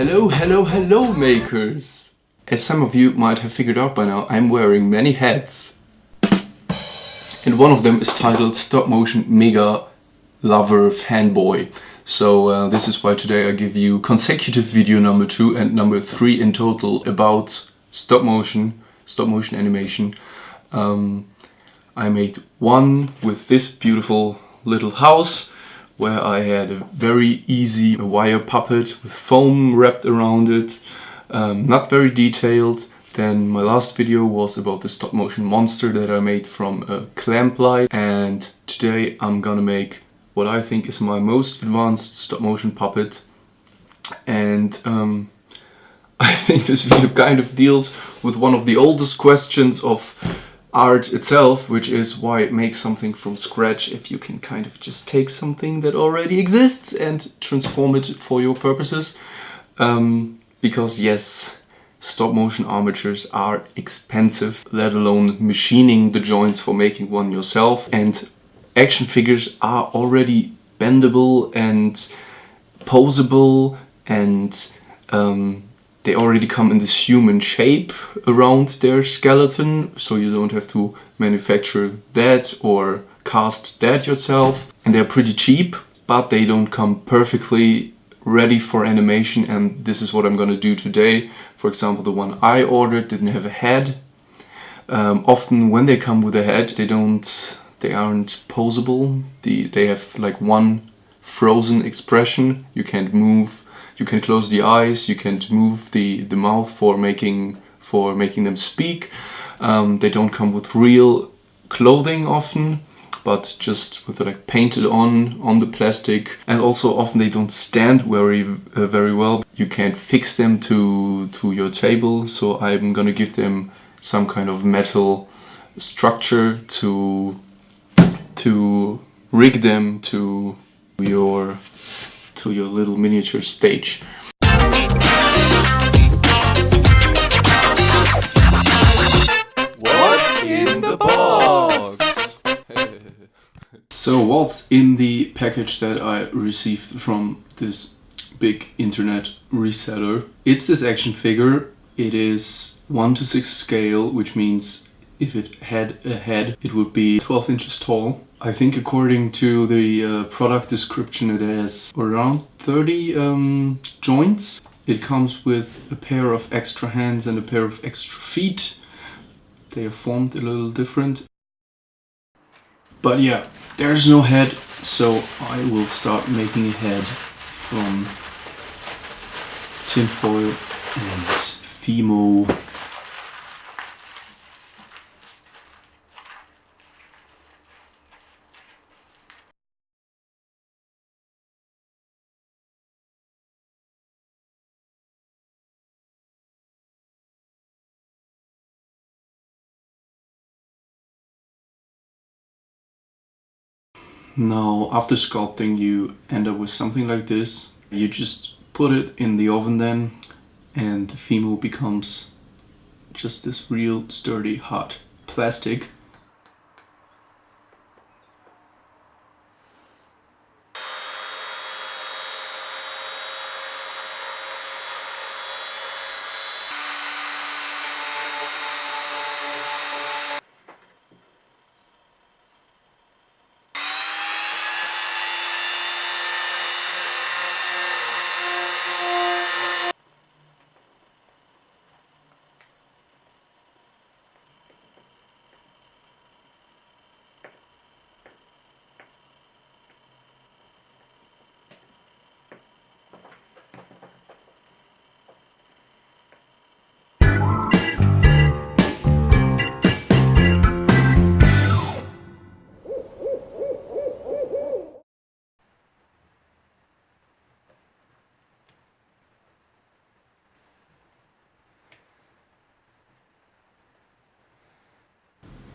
Hello makers! As some of you might have figured out by now, I'm wearing many hats. And one of them is titled Stop Motion Mega Lover Fanboy. So this is why today I give you consecutive video number 2 and number 3 in total about stop motion animation. I made one with this beautiful little house where I had a very easy wire puppet with foam wrapped around it, not very detailed. Then my last video was about the stop motion monster that I made from a clamp light, and today I'm gonna make what I think is my most advanced stop motion puppet. And I think this video kind of deals with one of the oldest questions of art itself, which is why make something from scratch if you can kind of just take something that already exists and transform it for your purposes. Because yes, stop motion armatures are expensive, let alone machining the joints for making one yourself. And action figures are already bendable and posable, and they already come in this human shape around their skeleton, so you don't have to manufacture that or cast that yourself. And they're pretty cheap, but they don't come perfectly ready for animation, and this is what I'm gonna do today. For example, the one I ordered didn't have a head. Often when they come with a head, they aren't posable. They have like one frozen expression. You can't move. You can close the eyes, you can't move the mouth for making them speak. They don't come with real clothing often, but just with like painted on the plastic. And also often they don't stand very well. You can't fix them to your table, so I'm gonna give them some kind of metal structure to rig them to your little miniature stage. What's in the box? So what's in the package that I received from this big internet reseller? It's this action figure. It is 1:6 scale, which means if it had a head, it would be 12 inches tall. I think according to the product description, it has around 30 joints. It comes with a pair of extra hands and a pair of extra feet. They are formed a little different. But yeah, there's no head, so I will start making a head from tinfoil and Fimo. Now, after sculpting, you end up with something like this. You just put it in the oven then, and the Fimo becomes just this real sturdy hot plastic.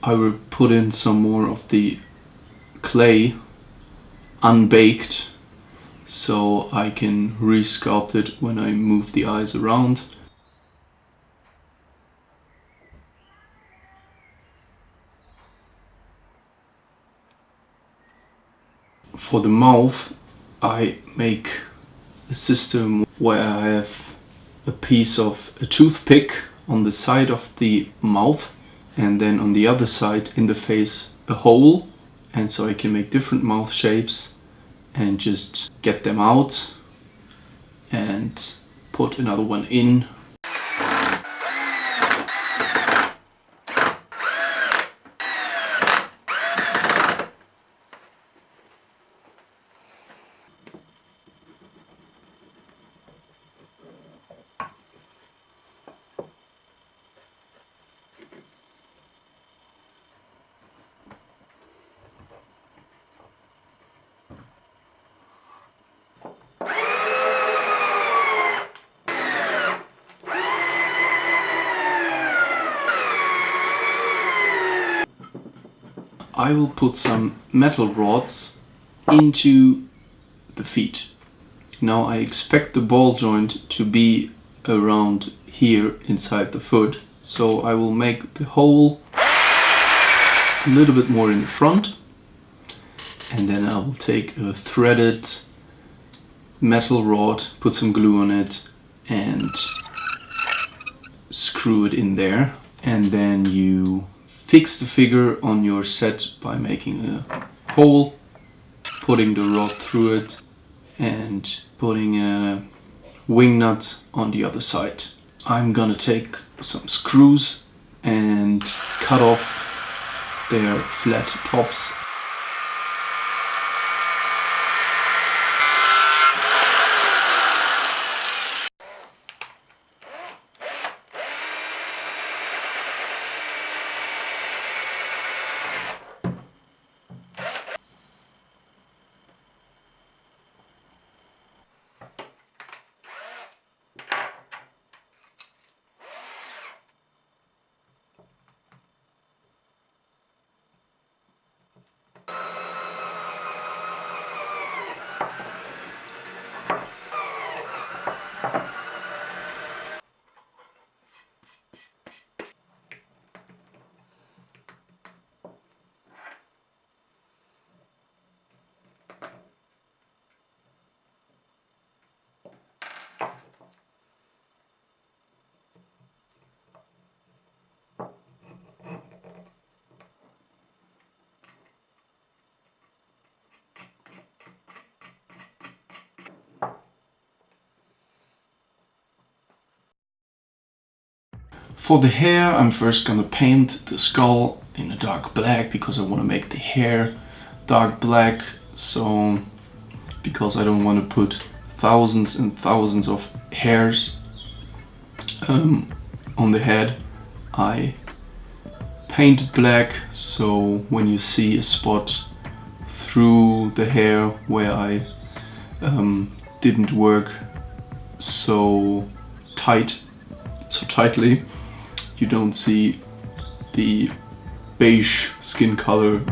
I will put in some more of the clay unbaked so I can resculpt it when I move the eyes around. For the mouth, I make a system where I have a piece of a toothpick on the side of the mouth, and then on the other side in the face a hole, and so I can make different mouth shapes and just get them out and put another one in. I will put some metal rods into the feet. Now I expect the ball joint to be around here inside the foot, so I will make the hole a little bit more in the front, and then I will take a threaded metal rod, put some glue on it and screw it in there, and then you fix the figure on your set by making a hole, putting the rod through it and putting a wing nut on the other side. I'm gonna take some screws and cut off their flat tops. For the hair, I'm first gonna paint the skull in a dark black because I want to make the hair dark black. So, because I don't want to put thousands and thousands of hairs on the head, I paint it black, so when you see a spot through the hair where I didn't work so tightly, you don't see the beige skin color.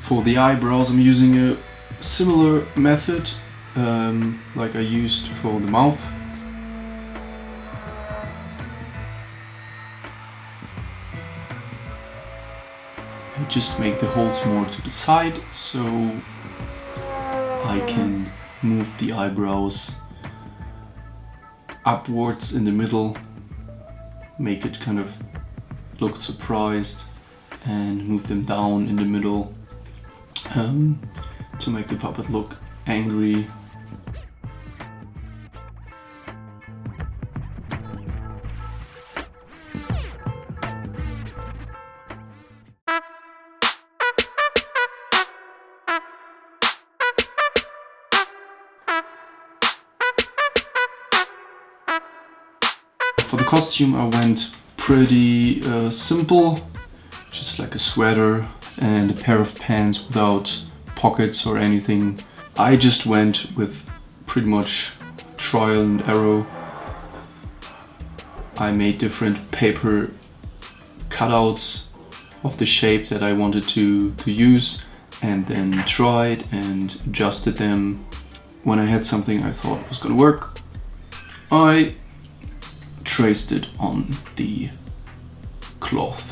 For the eyebrows, I'm using a similar method like I used for the mouth. I just make the holes more to the side so I can move the eyebrows upwards in the middle, make it kind of look surprised, and move them down in the middle to make the puppet look angry. For the costume I went pretty simple, just like a sweater and a pair of pants without pockets or anything. I just went with pretty much trial and error. I made different paper cutouts of the shape that I wanted to use, and then tried and adjusted them. When I had something I thought was gonna work, I traced it on the cloth.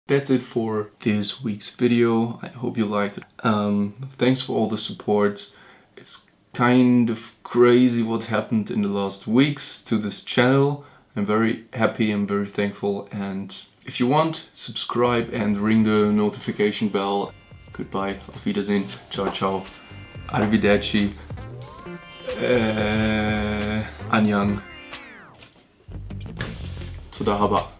That's it for this week's video. I hope you liked it. Thanks for all the support. It's kind of crazy what happened in the last weeks to this channel. I'm very happy, I'm very thankful, and if you want, subscribe and ring the notification bell. Goodbye, auf Wiedersehen, ciao ciao, arrivederci, annyeong, toda haba.